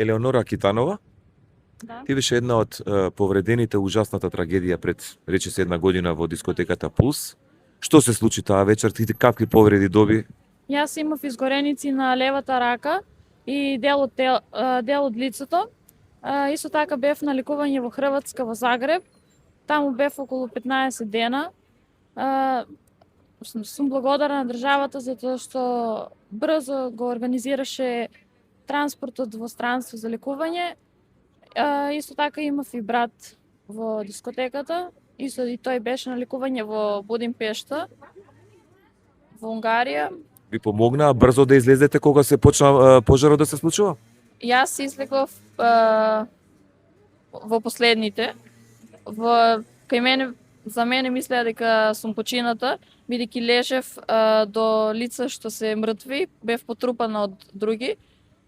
Елеонора Китанова. Да. Ти беше една од повредените ужасната трагедија пред речиси една година во дискотеката Пулс. Што се случи таа вечер? Ти какви повреди доби? Јас имав изгореници на левата рака и дел од лицето. Исто така бев на лекување во Хрватска, во Загреб. Таму бев околу 15 дена. Сум благодарна на државата затоа што брзо го организираше транспортот во странство за лекување. Исто така имав и брат во дискотеката. Исто и тој беше на лекување во Будимпешта, во Унгарија. Ви помогнаа брзо да излезете кога се почна пожарот да се случува? Јас излегов во последните. Кај мене, за мене мислеа дека сум почината, бидејќи лежев до лица што се мртви, бев потрупана од други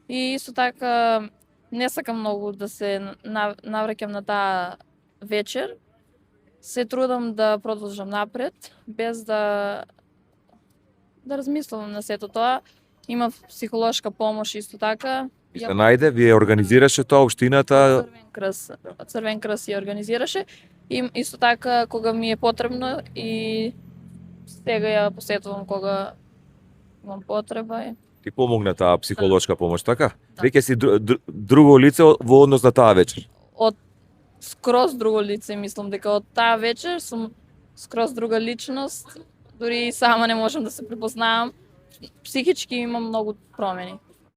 и исто така не сакам многу да се навраќам на таа вечер. Се трудам да продолжам напред, без да размислувам на сето тоа. Имав психолошка помош исто така. И се најде, вие организираше тоа општината? Црвен крст ја организираше. И исто така кога ми е потребно и сега ја посетувам кога имам потреба. Ти помогна таа психолошка помош, така? Веќе си друго лице во однос на таа вечер? Од скроз друго лице, мислам дека од таа вечер сум скроз друга личност, дури и сама не можам да се препознавам. Психички имам многу промени.